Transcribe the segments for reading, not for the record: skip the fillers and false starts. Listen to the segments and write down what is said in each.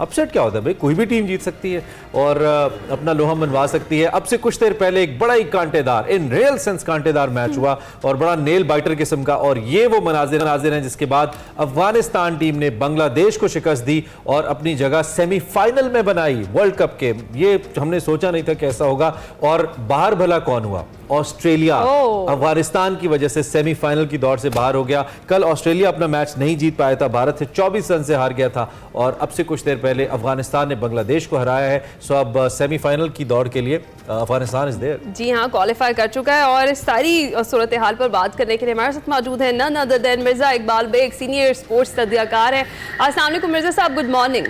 Upset क्या होता है भाई, कोई भी टीम जीत सकती है और अपना लोहा मनवा सकती है। अब से कुछ देर पहले एक बड़ा ही कांटेदार, इन रियल सेंस कांटेदार मैच हुआ और बड़ा नेल बाइटर किस्म का, और ये वो मनाजिर हैं जिसके बाद अफगानिस्तान टीम ने बांग्लादेश को शिकस्त दी और अपनी जगह सेमीफाइनल में बनाई वर्ल्ड कप के। ये हमने सोचा नहीं था कैसा होगा। और बाहर भला कौन हुआ? ऑस्ट्रेलिया। अफगानिस्तान की वजह से सेमीफाइनल की दौड़ से बाहर हो गया। कल ऑस्ट्रेलिया अपना मैच नहीं जीत पाया था, भारत से 24 रन से हार गया था और अब से कुछ देर पहले अफगानिस्तान ने बांग्लादेश को हराया है। सो अब सेमीफाइनल की दौड़ के लिए अफगानिस्तान इज देयर। जी हाँ, क्वालिफाई कर चुका है। और इस सारी सूरत हाल पर बात करने के लिए हमारे साथ मौजूद है none other than Mirza Iqbal Baig, senior sports तज्जियाकार है। अस्सलाम वालेकुम मिर्जा साहब, गुड मॉर्निंग।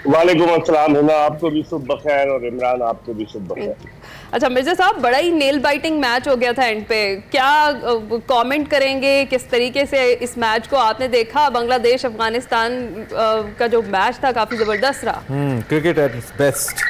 वालेकुम अस्सलाम। हिना आपको भी सुबह बखैर और इमरान आपको भी सुबह बखैर। अच्छा मिर्जा साहब, बड़ा ही नेल बाइटिंग मैच हो गया था एंड पे, क्या कमेंट करेंगे? किस तरीके से इस मैच को आपने देखा? बांग्लादेश अफगानिस्तान का जो मैच था काफी जबरदस्त रहा। Cricket at its best.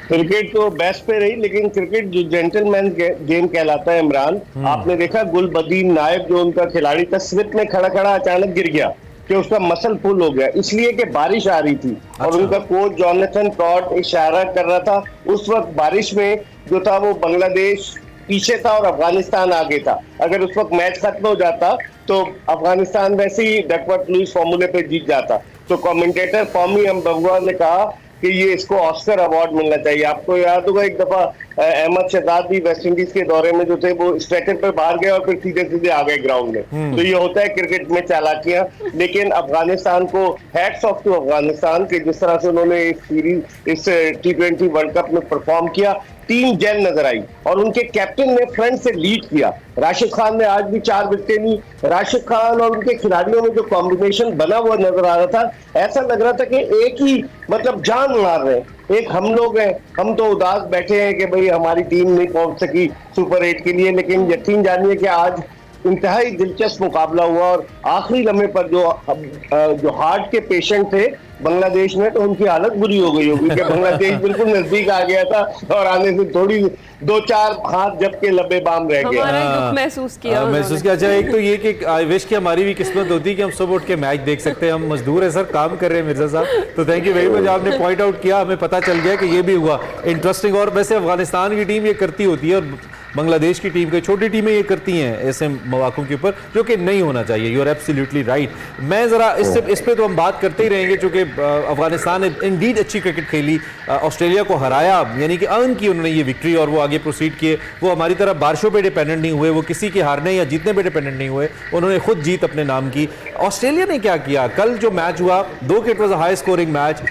Cricket तो बेस्ट पे रही, लेकिन क्रिकेट जो जेंटलमैन गेम कहलाता है इमरान, आपने देखा गुलबदीन नायब जो उनका खिलाड़ी था, स्लिप में खड़ा खड़ा अचानक गिर गया कि उसका मसल फुल हो गया, इसलिए कि बारिश आ रही थी। अच्छा। और उनका कोच जॉनथन टॉड इशारा कर रहा था। उस वक्त बारिश में जो था वो बांग्लादेश पीछे था और अफगानिस्तान आगे था। अगर उस वक्त मैच खत्म हो जाता तो अफगानिस्तान वैसे ही डकवर्थ लुईस फॉर्मूले पे जीत जाता। तो कमेंटेटर फॉमी अम्बुआ ने कहा कि ये इसको ऑस्कर अवार्ड मिलना चाहिए। आपको याद होगा एक दफा अहमद शहजाद भी वेस्ट इंडीज के दौरे में जो थे वो स्ट्रेचर पर बाहर गए और फिर सीधे सीधे आ गए ग्राउंड में। तो ये होता है क्रिकेट में चालाकियां। लेकिन अफगानिस्तान को हैट्स ऑफ टू अफगानिस्तान के जिस तरह से उन्होंने इस सीरीज इस T20 वर्ल्ड कप में परफॉर्म किया। टीम जैन नजर आई और उनके कैप्टन ने फ्रंट से लीड किया। राशिद खान ने आज भी 4 विकेटें ली। राशिद खान और उनके खिलाड़ियों में जो कॉम्बिनेशन बना हुआ नजर आ रहा था, ऐसा लग रहा था कि एक ही मतलब जान मार रहे हैं। एक हम लोग हैं, हम तो उदास बैठे हैं कि भाई हमारी टीम नहीं पहुंच सकी सुपर 8 के लिए, लेकिन यकीन जानिए कि आज इंतहाई दिलचस्प मुकाबला हुआ और आखिरी लम्हे पर जो हार्ट के पेशेंट थे बांग्लादेश में, तो उनकी हालत बुरी हो गई होगी कि बांग्लादेश बिल्कुल नजदीक आ गया था और आने से थोड़ी 2-4 हाथ जब के लबे बाम रह गया। महसूस किया। अच्छा, एक तो ये कि आई विश कि हमारी भी किस्मत होती कि हम सब उठ के मैच देख सकते हैं। हम मजदूर है सर, काम कर रहे हैं मिर्जा साहब, तो थैंक यू वेरी मच। आपने पॉइंट आउट किया, हमें पता चल गया कि ये भी हुआ इंटरेस्टिंग। और वैसे अफगानिस्तान की टीम ये करती होती है और बांग्लादेश की टीम के छोटी टीमें ये करती हैं ऐसे मौकों के ऊपर, जो कि नहीं होना चाहिए। You are absolutely right. मैं जरा इस पे तो हम बात करते ही रहेंगे, क्योंकि अफगानिस्तान ने इंडीड अच्छी क्रिकेट खेली, ऑस्ट्रेलिया को हराया, यानी कि अर्न की उन्होंने ये विक्ट्री और वो आगे प्रोसीड किए। वो हमारी तरह बारिशों पे डिपेंडेंट नहीं हुए, वो किसी के हारने या जीतने पे डिपेंडेंट नहीं हुए, उन्होंने खुद जीत अपने नाम की। ऑस्ट्रेलिया ने क्या किया कल जो मैच हुआ, दो कि it was a high scoring match,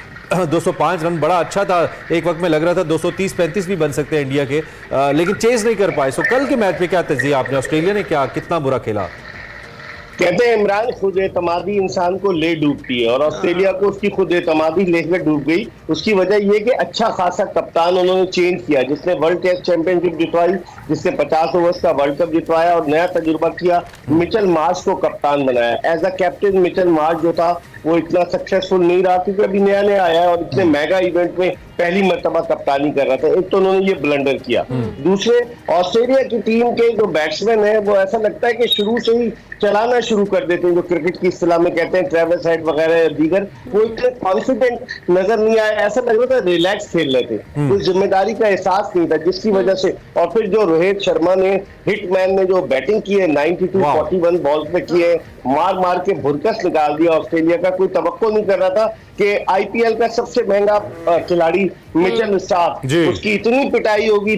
205 run बड़ा अच्छा था। एक वक्त में लग रहा था 230-35 भी बन सकते हैं इंडिया के, लेकिन चेज नहीं कर पाए। सो कल के मैच पे क्या तजिया आपने, ऑस्ट्रेलिया ने क्या कितना बुरा खेला? कहते हैं इमरान, खुद एतमादी इंसान को ले डूबती है और ऑस्ट्रेलिया को उसकी खुद एतमादी लेकर डूब गई। उसकी वजह यह कि अच्छा खासा कप्तान उन्होंने चेंज किया, जिसने वर्ल्ड टेस्ट चैंपियनशिप जितवाई, जिसने 50 ओवर्स का वर्ल्ड कप जितवाया और नया तजुर्बा किया। मिचेल मार्श को कप्तान बनाया। As a captain Mitchell Marsh जो था वो इतना सक्सेसफुल नहीं रहा, क्योंकि अभी नया नया आया है और इतने मेगा इवेंट में पहली मर्तबा कप्तानी कर रहा था। एक तो उन्होंने ये ब्लंडर किया। दूसरे, ऑस्ट्रेलिया की टीम के जो बैट्समैन है वो ऐसा लगता है कि शुरू से ही चलाना शुरू कर देते हैं, जो क्रिकेट की इस्तिलाह में कहते हैं ट्रेविस हेड वगैरह दीगर। वो इतने कॉन्फिडेंट नजर नहीं आए, ऐसा लग रहा था रिलैक्स खेल रहे थे, कोई जिम्मेदारी का एहसास नहीं था, जिसकी वजह से। और फिर जो रोहित शर्मा ने, हिटमैन ने जो बैटिंग की है 92-41 बॉल पे की है, मार मार के भुरकस निकाल दिया ऑस्ट्रेलिया का। कोई तवक्को नहीं कर रहा था कि आईपीएल का सबसे महंगा खिलाड़ी मिचेल स्टार्क, उसकी इतनी पिटाई होगी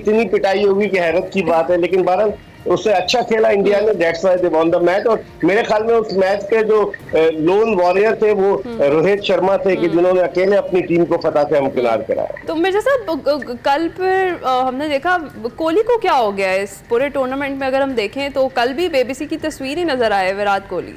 कि हैरत की बात है। लेकिन बहरहाल उससे अच्छा खेला इंडिया ने, that's why they won the match. और मेरे ख्याल में उस मैच के जो लोन वॉरियर थे वो रोहित शर्मा थे, कि जिन्होंने अकेले अपनी टीम को फतह से हमकिनार कराया। तो मिर्जा साहब, कल फिर हमने देखा कोहली को क्या हो गया इस पूरे टूर्नामेंट में। अगर हम देखें तो कल भी बेबसी की तस्वीर ही नजर आए विराट कोहली।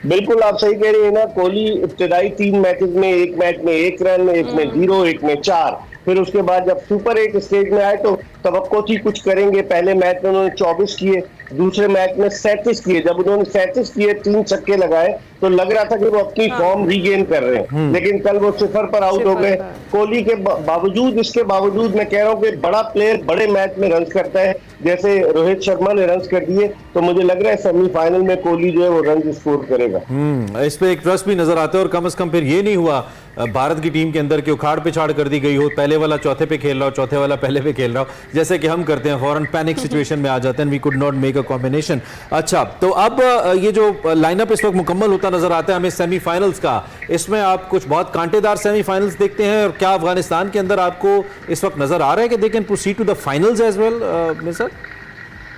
बिल्कुल आप सही कह रहे हैं ना। कोहली इब्तिदाई 3 मैचेस में, एक मैच में 1 रन, एक में 0, एक में 4, फिर उसके बाद जब सुपर 8 स्टेज में आए तो तवक्को थी कुछ करेंगे। पहले मैच में उन्होंने 24 किए, दूसरे मैच में 37 किए। जब उन्होंने 37 किए, 3 छक्के लगाए, तो लग रहा था कि वो अपनी फॉर्म रीगेन कर रहे हैं, लेकिन कल वो 0 पर आउट हो गए। कोहली के बावजूद, इसके बावजूद मैं कह रहा हूँ कि बड़ा प्लेयर बड़े मैच में रन करता है, जैसे रोहित शर्मा ने रन कर दिए, तो मुझे लग रहा है सेमीफाइनल में कोहली जो है वो रन स्कोर करेगा। इस पे एक ट्रस्ट भी नजर आता है, और कम से कम फिर ये नहीं हुआ भारत की टीम के अंदर कि उखाड़ पिछाड़ कर दी गई हो, पहले वाला चौथे पे खेल रहा हो, चौथे वाला पहले पे खेल रहा हो, जैसे कि हम करते हैं, फौरन पैनिक सिचुएशन में आ जाते हैं, we could not make a combination. अच्छा, तो अब ये जो लाइनअप इस वक्त मुकम्मल होता नजर आता है हमें सेमीफाइनल्स का, इसमें आप कुछ बहुत कांटेदार सेमीफाइनल्स देखते हैं, और क्या अफगानिस्तान के अंदर आपको इस वक्त नजर आ रहा है कि they can proceed to the finals as well mister?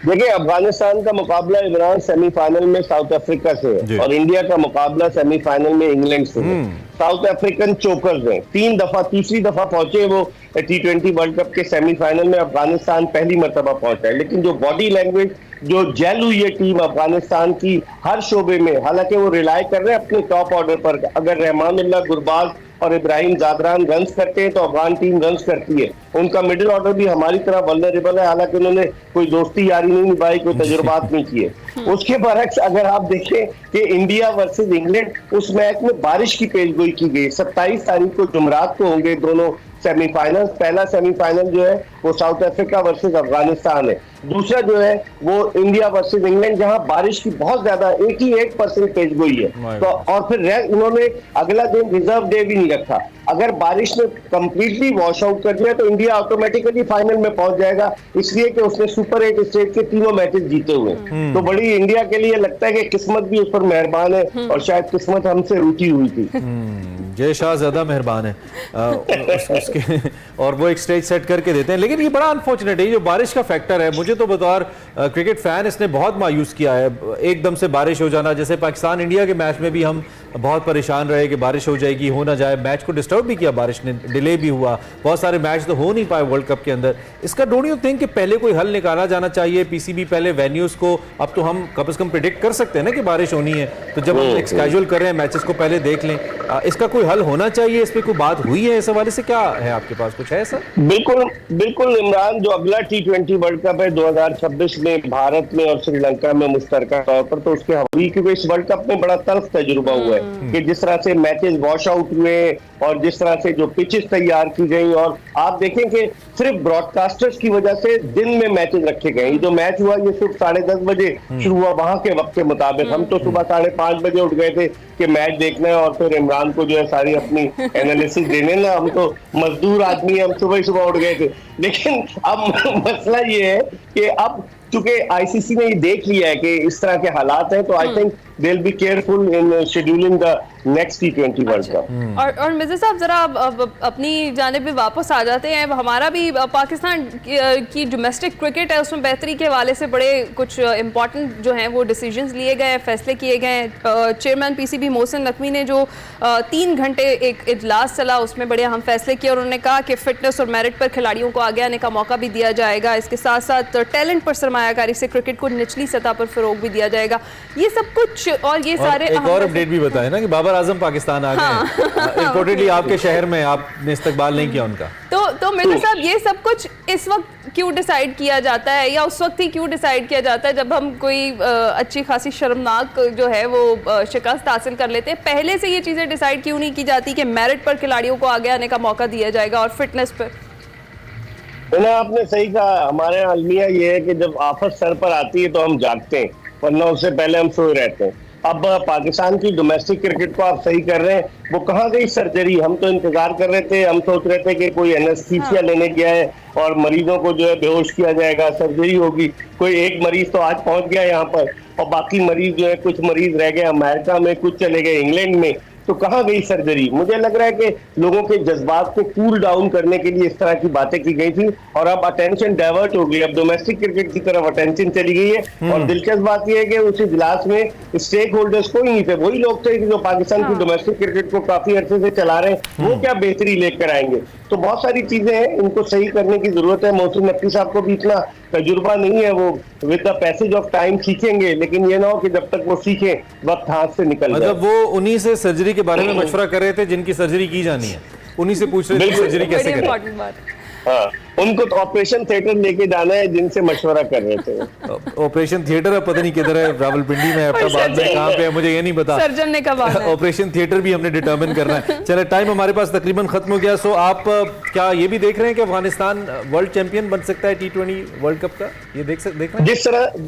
देखिए, अफगानिस्तान का मुकाबला इमरान सेमीफाइनल में साउथ अफ्रीका से है, और इंडिया का मुकाबला सेमीफाइनल में इंग्लैंड से है। साउथ अफ्रीकन चोकर्स हैं, 3 दफा, तीसरी दफा पहुंचे वो T20 वर्ल्ड कप के सेमीफाइनल में। अफगानिस्तान पहली मर्तबा पहुंचा है, लेकिन जो बॉडी लैंग्वेज, जो जेल हुई है टीम अफगानिस्तान की हर शोबे में, हालांकि वो रिलाई कर रहे हैं अपने टॉप ऑर्डर पर। अगर रहमानुल्लाह, गुरबाज और इब्राहिम जादरान रन्स करते हैं तो अफगान टीम रन्स करती है। उनका मिडिल ऑर्डर भी हमारी तरह वल्नरेबल है, हालांकि उन्होंने कोई दोस्ती यारी नहीं निभाई, कोई तजुर्बात नहीं किए। उसके बरक्स अगर आप देखें कि इंडिया वर्सेस इंग्लैंड, उस मैच में बारिश की पेशगोई की गई। 27 तारीख को जुमरात को होंगे दोनों सेमीफाइनल। पहला सेमीफाइनल जो है वो साउथ अफ्रीका वर्सेस अफगानिस्तान है, दूसरा जो है वो इंडिया वर्सेस इंग्लैंड, जहां बारिश की बहुत ज्यादा 1% पेशगोई है। तो और फिर उन्होंने अगला दिन रिजर्व डे भी नहीं रखा। अगर बारिश ने कंप्लीटली वॉश आउट कर दिया तो इंडिया ऑटोमेटिकली फाइनल में पहुंच जाएगा, इसलिए कि उसने सुपर 8 स्टेज के तीनों मैचेस जीते हुए। तो बड़ी इंडिया के लिए लगता है कि किस्मत भी उस पर मेहरबान है, और शायद किस्मत हमसे रूठी हुई थी। जय शाह ज्यादा मेहरबान है उसके, और वो एक स्टेज सेट करके देते हैं। लेकिन ये बड़ा अनफॉर्चुनेट है, ये जो बारिश का फैक्टर है, मुझे तो बतौर क्रिकेट फैन इसने बहुत मायूस किया है। एकदम से बारिश हो जाना, जैसे पाकिस्तान इंडिया के मैच में भी हम बहुत परेशान रहे कि बारिश हो जाएगी, हो ना जाए, मैच को डिस्टर्ब भी किया बारिश ने, डिले भी हुआ, बहुत सारे मैच तो हो नहीं पाए वर्ल्ड कप के अंदर। इसका डोंट यू थिंक कि पहले कोई हल निकाला जाना चाहिए? पीसीबी पहले वेन्यूज को, अब तो हम कम से कम प्रिडिक्ट कर सकते हैं ना कि बारिश होनी है, तो जब हम एक स्केड्यूल कर रहे हैं मैचेस को पहले देख लें। इसका कोई हल होना चाहिए, इस पर कोई बात हुई है? इस हवाले से क्या है आपके पास, कुछ है सर? बिल्कुल बिल्कुल इमरान, जो अगला T20 वर्ल्ड कप है 2026 में भारत में और श्रीलंका में मुश्तरका तौर पर, तो उसके हवाले, क्योंकि इस वर्ल्ड कप में बड़ा तल्ख तजुर्बा हुआ है कि जिस तरह से मैचेस वॉश आउट हुए और जिस तरह से जो पिचेस तैयार की गई, और आप देखें कि सिर्फ ब्रॉडकास्टर्स की वजह से दिन में मैचेस रखे गए। ये जो मैच हुआ ये सिर्फ 10:30 बजे शुरू हुआ वहां के वक्त के मुताबिक। हम तो सुबह 5:30 बजे उठ गए थे कि मैच देखना है, और फिर इमरान को जो है सारी अपनी एनालिसिस देने ना, हम तो मजदूर आदमी, हम सुबह सुबह उठ गए थे। लेकिन अब मसला ये है कि अब चूंकि आईसीसी ने ये देख लिया है कि इस तरह के हालात हैं, तो I think they will be careful in scheduling the next T20 world cup. और मिर्जा साहब, जरा अपनी जानिब में वापस आ जाते हैं। हमारा भी पाकिस्तान की डोमेस्टिक क्रिकेट है, उसमें बेहतरी के हवाले से बड़े कुछ इंपॉर्टेंट जो हैं वो डिसीजंस लिए गए, फैसले किए गए। चेयरमैन पीसीबी मोहसिन नकवी ने जो 3 घंटे एक इजलास चला, उसमें बड़े अहम फैसले किए, और उन्होंने कहा कि फिटनेस और मेरिट पर खिलाड़ियों को आगे आने का मौका भी दिया जाएगा। इसके साथ साथ टैलेंट पर सरमायाकारी से क्रिकेट को निचली सतह पर फरोग भी दिया जाएगा। ये सब कुछ, और ये सारे एक और अपडेट भी बताए ना कि बाबर आजम पाकिस्तान आ गए, इम्पोर्टेंटली आपके शहर में आपने इस्तकबाल नहीं किया उनका। तो मिर्जा साहब, ये सब कुछ इस वक्त क्यों डिसाइड किया जाता है, या उस वक्त ही क्यों डिसाइड किया जाता है जब हम कोई अच्छी खासी शर्मनाक जो है वो शिकस्त हासिल कर लेते हैं? पहले से ये चीजें डिसाइड क्यों नहीं की जाती कि मेरिट पर खिलाड़ियों को आगे आने का मौका दिया जाएगा और फिटनेस पर? ना, आपने सही कहा। हमारे अलमिया ये है कि जब आफत सर पर आती है तो हम जागते हैं, वरना उससे पहले हम सोए रहते हैं। अब पाकिस्तान की डोमेस्टिक क्रिकेट को आप सही कर रहे हैं, वो कहाँ गई सर्जरी? हम तो इंतजार कर रहे थे, हम सोच रहे थे कि कोई एनेस्थीसिया लेने गया है और मरीजों को जो है बेहोश किया जाएगा, सर्जरी होगी। कोई एक मरीज तो आज पहुंच गया यहाँ पर, और बाकी मरीज जो है, कुछ मरीज रह गए अमेरिका में, कुछ चले गए इंग्लैंड में। तो कहाँ गई सर्जरी? मुझे लग रहा है कि लोगों के जज्बात को कूल डाउन करने के लिए इस तरह की बातें की गई थी, और अब अटेंशन डाइवर्ट हो गई। अब डोमेस्टिक क्रिकेट की तरफ अटेंशन चली गई है। और दिलचस्प बात यह है कि उस इजलास में स्टेक होल्डर्स कोई नहीं थे, वही लोग थे जो पाकिस्तान की डोमेस्टिक क्रिकेट को काफी अरसे से चला रहे हैं। वो क्या बेहतरी लेकर आएंगे? तो बहुत सारी चीजें हैं, इनको सही करने की जरूरत है। मोहसिन नकवी साहब को भी इतना तजुर्बा नहीं है, वो with the passage of time सीखेंगे, लेकिन ये ना हो कि जब तक वो सीखें वक्त हाथ से निकल जाए। मतलब वो उन्हीं से सर्जरी के बारे में मशवरा कर रहे थे जिनकी सर्जरी की जानी है, उन्हीं से पूछ रहे थे सर्जरी कैसे करें। हाँ, उनको तो ऑपरेशन थिएटर लेके जाना है, जिनसे मशवरा कर रहे थे। ऑपरेशन थिएटर अब पता नहीं किधर है, रावलपिंडी में, अहमदाबाद में, कहाँ पे है मुझे ये नहीं पता। सर्जन ने कब आना है? ऑपरेशन थिएटर भी हमने डिटरमिन करना है। चले, टाइम हमारे पास तकरीबन खत्म हो गया। सो आप क्या ये भी देख रहे हैं कि अफगानिस्तान वर्ल्ड चैंपियन बन सकता है T20 वर्ल्ड कप का? ये देख रहे हैं?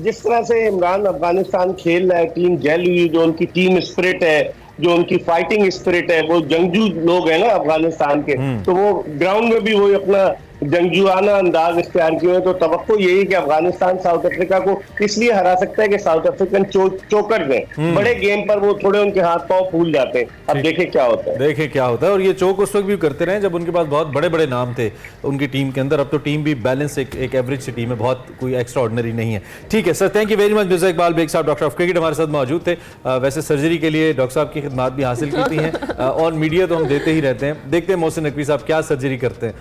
जिस तरह से इमरान अफगानिस्तान खेल रहा है, टीम जेल हुई, जो उनकी टीम स्पिरिट है, जो उनकी फाइटिंग स्पिरिट है, वो जंगजू लोग हैं ना अफगानिस्तान के, तो वो ग्राउंड में भी वो अपना जंगजुआना अंदाज इख्तियार किए हैं। तो तवक्को यही है कि अफगानिस्तान साउथ अफ्रीका को इसलिए हरा सकता है कि साउथ अफ्रीकन चोकर हैं, बड़े गेम पर वो थोड़े उनके हाथ पांव फूल जाते हैं। अब देखें क्या होता है, देखें क्या होता है। और ये चोक उस वक्त भी करते रहे जब उनके पास बहुत बड़े बड़े नाम थे उनकी टीम के अंदर। अब तो टीम भी बैलेंस, एक एवरेज सी टीम है, बहुत कोई एक्स्ट्रा ऑर्डिनरी नहीं है। ठीक है sir, thank you very much. Mirza Iqbal Baig साहब, डॉक्टर ऑफ क्रिकेट, हमारे साथ मौजूद थे। वैसे सर्जरी के लिए डॉक्टर साहब की खिदमात भी हासिल की थी हैं, और मीडिया तो हम देते ही रहते हैं। देखते हैं मोहसिन नकवी साहब क्या सर्जरी करते हैं।